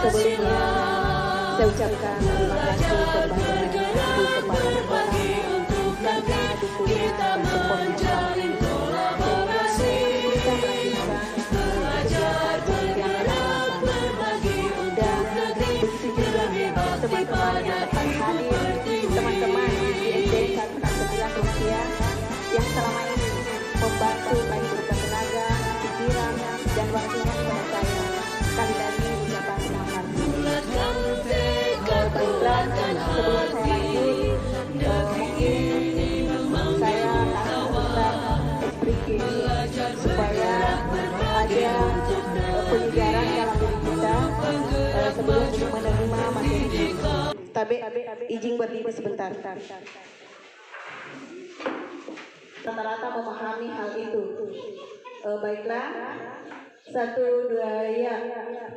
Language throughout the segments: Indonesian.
Sebelumnya saya ucapkan terima kasih kepada Ibu Kepala Sekolah karena dukungan dan supportnya sehingga kita melanjutkan kegiatan yang dan begitu juga teman-teman yang dapat hadir, teman-teman di SD 149 Rusia yang selama ini membantu baik berupa tenaga, pikiran, dan waktunya kepada saya. Sekali lagi ucapan terima kasih. Baiklah, sebelum saya lanjut, mungkin saya akan meminta explication supaya ada penyegaran dalam diri kita sebelum menerima materi. Tapi izin berdiri sebentar. Rata-rata memahami hal itu. Baiklah, 1, 2, ya.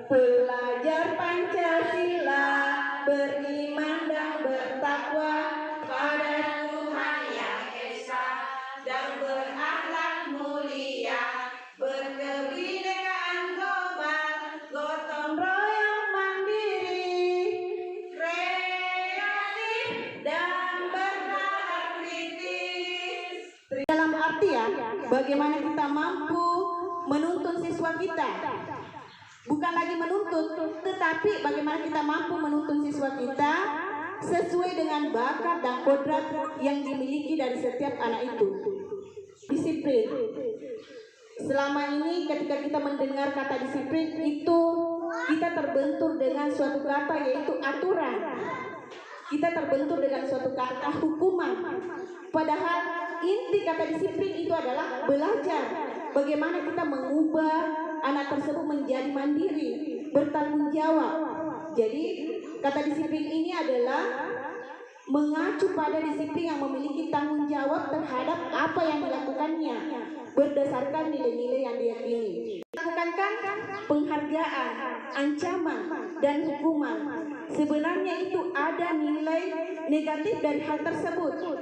Belajar Pancasila, beriman dan bertakwa pada Tuhan Yang Esa, dan berakhlak mulia, berkebinekaan global, gotong royong mandiri, kreatif dan bernalar kritis. Dalam artian bagaimana kita mampu menuntun siswa kita, bukan lagi menuntut, tetapi bagaimana kita mampu menuntun siswa kita sesuai dengan bakat dan kodrat yang dimiliki dari setiap anak itu. Disiplin. Selama ini ketika kita mendengar kata disiplin itu kita terbentur dengan suatu kata yaitu aturan. Kita terbentur dengan suatu kata hukuman. Padahal inti kata disiplin itu adalah belajar. Bagaimana kita mengubah anak tersebut menjadi mandiri, bertanggung jawab. Jadi kata disiplin ini adalah mengacu pada disiplin yang memiliki tanggung jawab terhadap apa yang dilakukannya berdasarkan nilai-nilai yang diyakini. Lakukan penghargaan, ancaman, dan hukuman. Sebenarnya itu ada nilai negatif dari hal tersebut.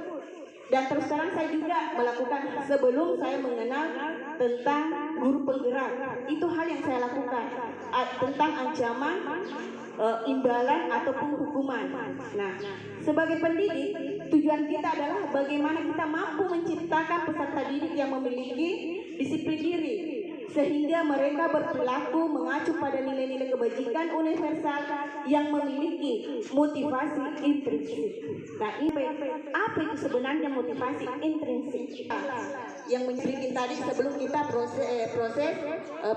Dan terus terang saya juga melakukan sebelum saya mengenal tentang guru penggerak. Itu hal yang saya lakukan tentang ancaman, imbalan ataupun hukuman. Nah, sebagai pendidik, tujuan kita adalah bagaimana kita mampu menciptakan peserta didik yang memiliki disiplin diri, sehingga mereka berperilaku mengacu pada nilai-nilai kebajikan universal yang memiliki motivasi intrinsik. Nah, ini apa itu sebenarnya motivasi intrinsik? Yang menjadi tadi sebelum kita proses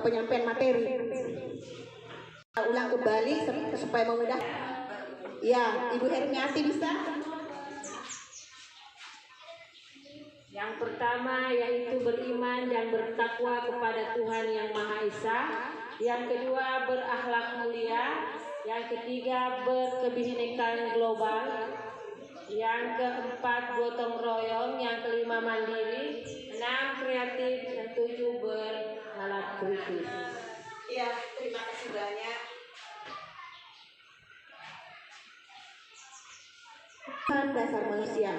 penyampaian materi. Ulang kembali supaya memudah. Ya, Ibu Hermiati bisa? Yang pertama yaitu beriman dan bertakwa kepada Tuhan Yang Maha Esa. Yang kedua berakhlak mulia. Yang ketiga berkebinekaan global. Yang keempat gotong royong. Yang kelima mandiri. 6 kreatif. Dan 7 bernalar kritis. Ya, terima kasih banyak. Dasar manusia.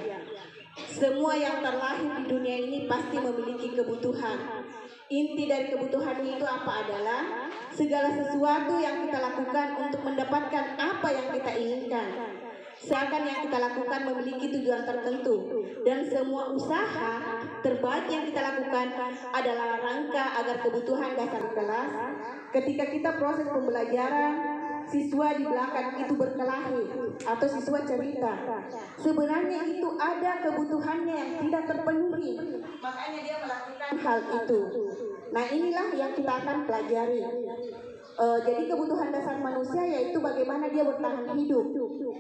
Semua yang terlahir di dunia ini pasti memiliki kebutuhan. Inti dari kebutuhannya itu apa adalah segala sesuatu yang kita lakukan untuk mendapatkan apa yang kita inginkan. Seakan yang kita lakukan memiliki tujuan tertentu, dan semua usaha terbaik yang kita lakukan adalah rangka agar kebutuhan dasar kelas. Ketika kita proses pembelajaran, siswa di belakang itu berkelahi atau siswa cerita, sebenarnya itu ada kebutuhannya yang tidak terpenuhi, makanya dia melakukan hal itu. Nah, inilah yang kita akan pelajari. Jadi kebutuhan dasar manusia yaitu bagaimana dia bertahan hidup.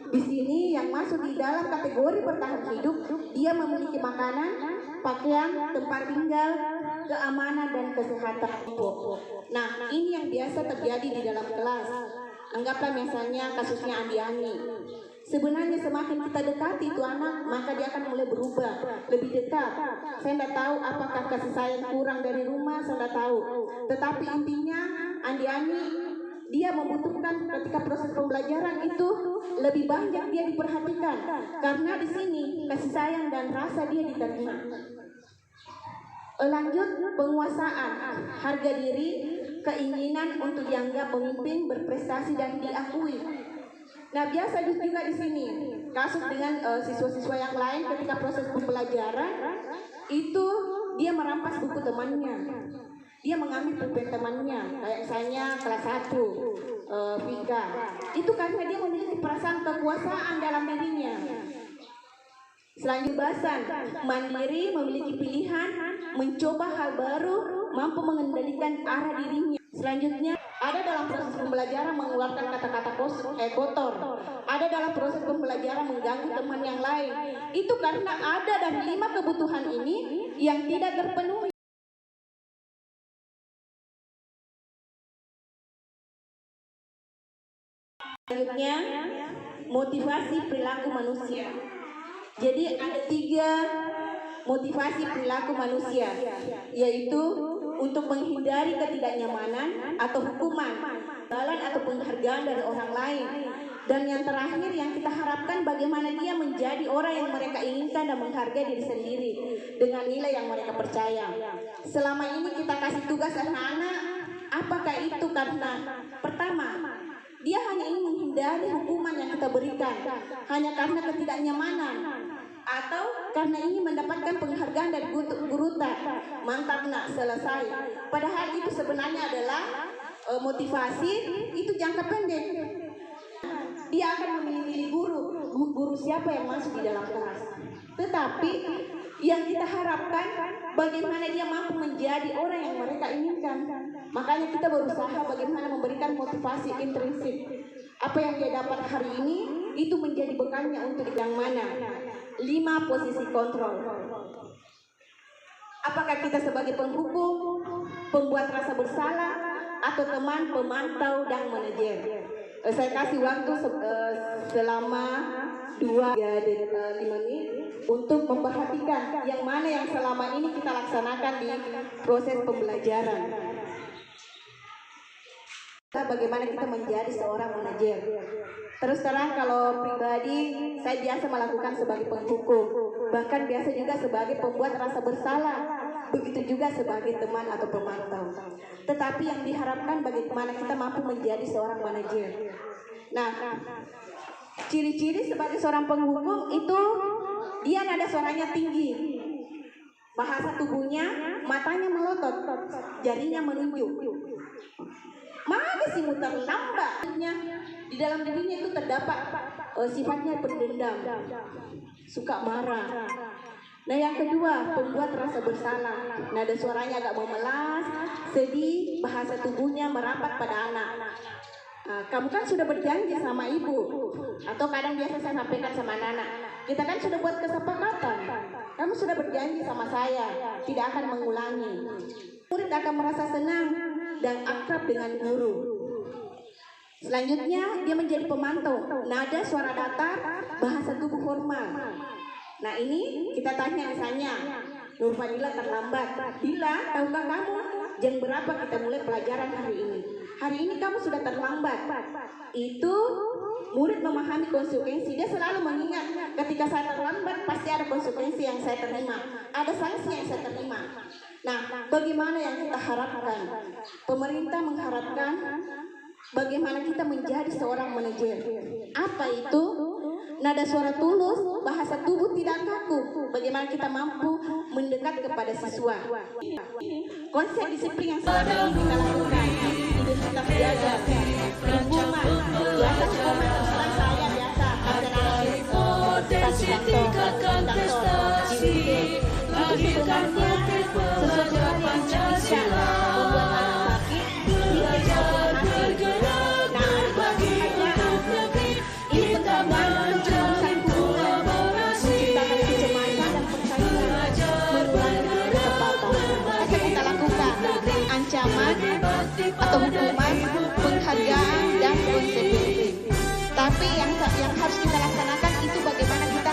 Di sini yang masuk di dalam kategori bertahan hidup, dia memiliki makanan, pakaian, tempat tinggal, keamanan, dan kesehatan. Nah, ini yang biasa terjadi di dalam kelas. Anggaplah misalnya kasusnya Andi. Sebenarnya semakin kita dekati itu anak, maka dia akan mulai berubah, lebih dekat. Saya tidak tahu apakah kasih sayang kurang dari rumah, saya tidak tahu. Tetapi intinya Andi dia membutuhkan ketika proses pembelajaran itu lebih banyak dia diperhatikan, karena di sini kasih sayang dan rasa dia diterima. Lanjut, penguasaan, harga diri, keinginan untuk dianggap pemimpin, berprestasi dan diakui. Nah, biasa juga di sini kasus dengan siswa-siswa yang lain ketika proses pembelajaran itu dia merampas buku temannya, dia mengambil pulpen temannya, kayak misalnya kelas 1 Vika. Itu karena dia memiliki perasaan kekuasaan dalam dirinya. Selanjutnya, mandiri, memiliki pilihan, mencoba hal baru, mampu mengendalikan arah dirinya. Selanjutnya, ada dalam proses pembelajaran mengeluarkan kata-kata kotor. Ada dalam proses pembelajaran mengganggu teman yang lain. Itu karena ada dari 5 kebutuhan ini yang tidak terpenuhi. Selanjutnya, motivasi perilaku manusia. Jadi ada 3 motivasi perilaku manusia, yaitu untuk menghindari ketidaknyamanan atau hukuman, atau penghargaan dari orang lain. Dan yang terakhir yang kita harapkan bagaimana dia menjadi orang yang mereka inginkan dan menghargai diri sendiri dengan nilai yang mereka percaya. Selama ini kita kasih tugas anak-anak, apakah itu karena pertama, dia hanya ingin menghindari hukuman yang kita berikan hanya karena ketidaknyamanan, atau karena ingin mendapatkan penghargaan dari guru mantap nak, selesai. Padahal itu sebenarnya adalah motivasi itu jangka pendek. Dia akan memilih guru siapa yang masuk di dalam kelas. Tetapi yang kita harapkan bagaimana dia mampu menjadi orang yang mereka inginkan. Makanya kita berusaha bagaimana memberikan motivasi intrinsik. Apa yang dia dapat hari ini itu menjadi bekalnya untuk yang mana. 5 posisi kontrol. Apakah kita sebagai penghukum, pembuat rasa bersalah, atau teman, pemantau, dan manajer? Saya kasih waktu selama 2-5 menit untuk memperhatikan yang mana yang selama ini kita laksanakan di proses pembelajaran. Bagaimana kita menjadi seorang manajer. Terus terang kalau pribadi saya biasa melakukan sebagai penghukum, bahkan biasa juga sebagai pembuat rasa bersalah, begitu juga sebagai teman atau pemantau. Tetapi yang diharapkan bagaimana kita mampu menjadi seorang manajer. Nah, ciri-ciri sebagai seorang penghukum itu dia nada suaranya tinggi, bahasa tubuhnya, matanya melotot, jarinya menunjuk. Mana sih muter lambatnya di dalam dirinya itu terdapat sifatnya pendendam, suka marah. Nah, yang kedua, pembuat rasa bersalah. Nada suaranya agak memelas, sedih, bahasa tubuhnya merapat pada anak. Kamu kan sudah berjanji sama ibu, atau kadang biasa saya sampaikan sama anak, kita kan sudah buat kesepakatan. Kamu sudah berjanji sama saya, tidak akan mengulangi. Murid akan merasa senang dan akrab dengan guru. Selanjutnya, dia menjadi pemantau. Nada suara datar, bahasa tubuh formal. Nah, ini kita tanya misalnya, Nur Fadila terlambat. Bila, tahukah kamu jam berapa kita mulai pelajaran hari ini? Hari ini kamu sudah terlambat. Itu murid memahami konsekuensi. Dia selalu mengingat ketika saya terlambat pasti ada konsekuensi yang saya terima, ada sanksi yang saya terima. Nah, bagaimana yang kita harapkan? Pemerintah mengharapkan bagaimana kita menjadi seorang manajer. Apa itu? Nada suara tulus, bahasa tubuh tidak kaku. Bagaimana kita mampu mendekat kepada siswa. Konsep disiplin yang selalu kita lakukan. Identitas belajar, lingkungan, biasa sekolah saya biasa tingkatkan prestasi, lahirkan sesuatu yang Pancasila, membuat anak belajar bergerak berbagi untuk negeri, ini penting menjalin kolaborasi, menciptakan kecemasan dan persaingan, mengurangi kesempatan. Maka kita lakukan ancaman atau hukuman, penghargaan dan konsekuensi. Tapi yang harus kita laksanakan itu bagaimana kita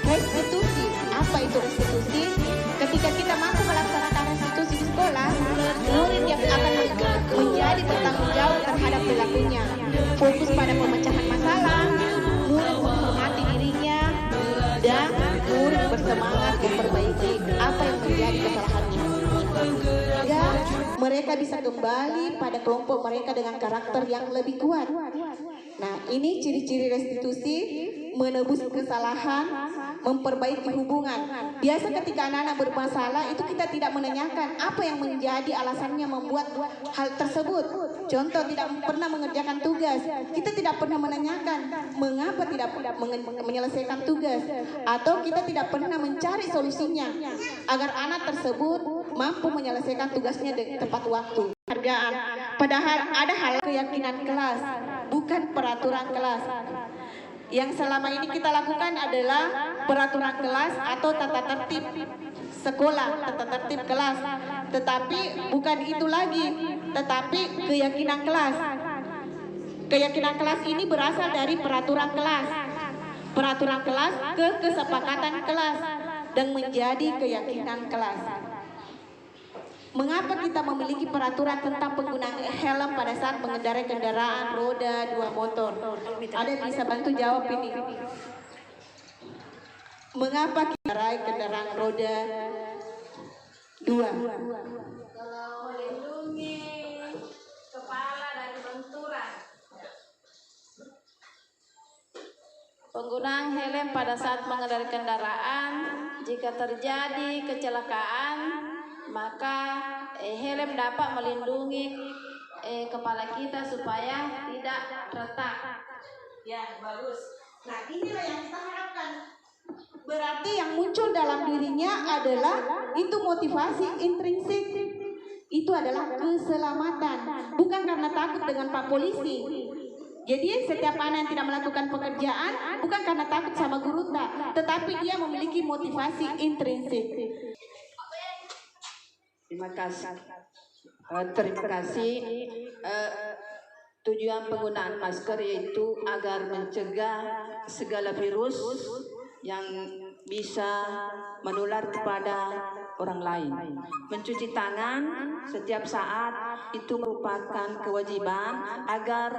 restitusi. Apa itu restitusi? Ketika kita mampu melaksanakan restitusi di sekolah, murid yang akan menjadi bertanggung jawab terhadap perilakunya, fokus pada pemecahan masalah, murid menghormati dirinya, dan murid bersemangat memperbaiki apa yang menjadi kesalahannya. Ya, mereka mereka bisa kembali pada kelompok mereka dengan karakter yang lebih kuat. Nah, ini ciri-ciri restitusi, menebus kesalahan, memperbaiki hubungan. Biasa ketika anak-anak bermasalah itu kita tidak menanyakan apa yang menjadi alasannya membuat hal tersebut. Contoh, tidak pernah mengerjakan tugas. Kita tidak pernah menanyakan mengapa tidak menyelesaikan tugas, atau kita tidak pernah mencari solusinya agar anak tersebut mampu menyelesaikan tugasnya tepat waktu. Hargaan. Padahal ada hal keyakinan kelas, bukan peraturan kelas. Yang selama ini kita lakukan adalah peraturan kelas atau tata tertib sekolah, tata tertib kelas. Tetapi bukan itu lagi, tetapi keyakinan kelas. Keyakinan kelas ini berasal dari peraturan kelas. Peraturan kelas ke kesepakatan kelas dan menjadi keyakinan kelas. Mengapa kita memiliki peraturan tentang penggunaan helm pada saat mengendarai kendaraan roda 2 motor? Ada yang bisa bantu jawab ini? Mengapa kita mengendarai kendaraan roda 2? Kalau melindungi kepala dari benturan. Penggunaan helm pada saat mengendarai kendaraan, jika terjadi kecelakaan, maka helm dapat melindungi kepala kita supaya tidak retak. Ya, bagus. Nah, inilah yang kita harapkan. Berarti yang muncul dalam dirinya adalah itu motivasi intrinsik. Itu adalah keselamatan, bukan karena takut dengan Pak Polisi. Jadi setiap anak yang tidak melakukan pekerjaan bukan karena takut sama guru tetapi dia memiliki motivasi intrinsik. Terima kasih. Terima kasih. Tujuan penggunaan masker yaitu agar mencegah segala virus yang bisa menular kepada orang lain. Mencuci tangan setiap saat itu merupakan kewajiban agar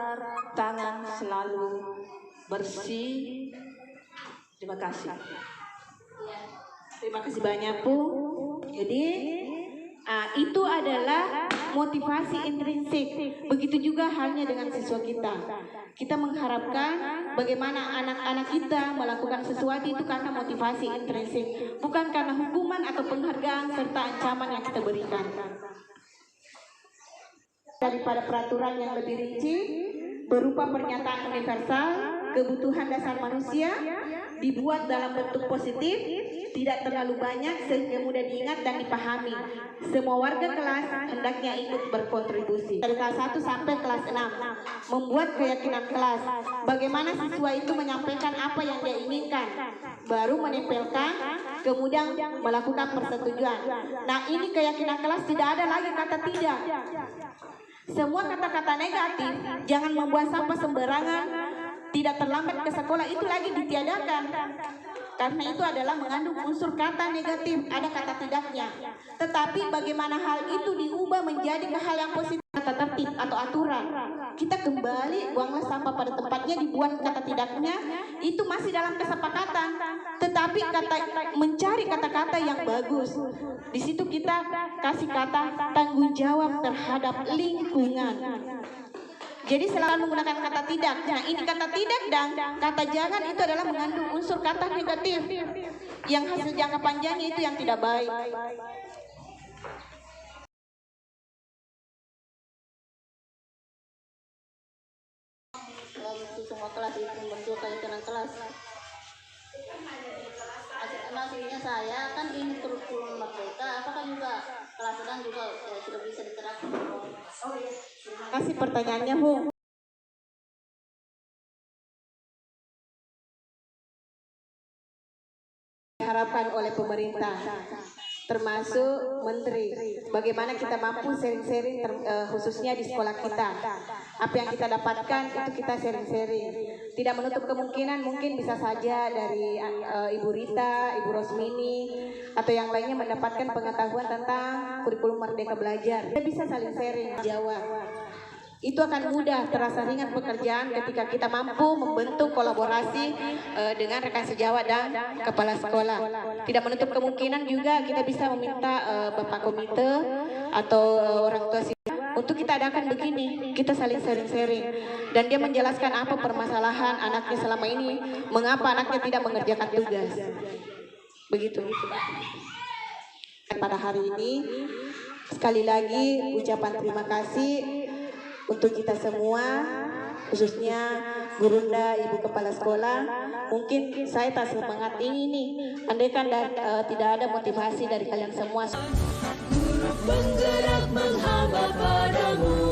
tangan selalu bersih. Terima kasih. Terima kasih banyak, Bu. Jadi itu adalah motivasi intrinsik. Begitu juga halnya dengan siswa kita. Kita mengharapkan bagaimana anak-anak kita melakukan sesuatu itu karena motivasi intrinsik, bukan karena hukuman atau penghargaan serta ancaman yang kita berikan. Daripada peraturan yang lebih rinci berupa pernyataan universal kebutuhan dasar manusia dibuat dalam bentuk positif, tidak terlalu banyak sehingga mudah diingat dan dipahami. Semua warga kelas hendaknya ikut berkontribusi. Dari kelas 1 sampai kelas 6, membuat keyakinan kelas. Bagaimana siswa itu menyampaikan apa yang dia inginkan, baru menempelkan, kemudian melakukan persetujuan. Nah, ini keyakinan kelas, tidak ada lagi kata tidak. Semua kata-kata negatif, jangan membuang sampah sembarangan, tidak terlambat ke sekolah, itu lagi ditiadakan. Karena itu adalah mengandung unsur kata negatif, ada kata tidaknya. Tetapi bagaimana hal itu diubah menjadi hal yang positif, kata tertib atau aturan. Kita kembali buanglah sampah pada tempatnya, dibuang kata tidaknya, itu masih dalam kesepakatan. Tetapi mencari kata-kata yang bagus. Di situ kita kasih kata tanggung jawab terhadap lingkungan. Jadi selalu menggunakan kata tidak. Nah, ini kata tidak dan kata jangan itu adalah mengandung unsur kata negatif. Yang hasil jangka panjangnya itu yang tidak baik. Untuk semua kelas itu membentuk keyakinan kelas. Maksudnya saya kan ini kurikulum merdeka, apakah juga kelas sedang juga sudah bisa diterapkan? Kasih pertanyaannya, Bu. Diharapkan oleh pemerintah, termasuk menteri, bagaimana kita mampu sharing-sharing khususnya di sekolah kita. Apa yang kita dapatkan itu kita sharing-sharing. Tidak menutup kemungkinan mungkin bisa saja dari Ibu Rita, Ibu Rosmini, atau yang lainnya mendapatkan pengetahuan tentang kurikulum Merdeka Belajar. Kita bisa saling sharing, jawab. itu akan mudah, terasa ringan pekerjaan ketika kita mampu membentuk kolaborasi dengan rekan sejawat dan kepala sekolah. Tidak menutup kemungkinan juga kita bisa meminta Bapak Komite atau orang tua siswa untuk kita adakan begini, kita saling sharing-sharing. Dan dia menjelaskan apa permasalahan anaknya selama ini, mengapa anaknya tidak mengerjakan tugas. Begitu. Pada hari ini, sekali lagi ucapan terima kasih untuk kita semua, khususnya Gurunda, Ibu Kepala Sekolah. Mungkin saya tak semangat ini nih, andaikan tidak ada motivasi dari kalian semua. Bergerak menghamba padamu.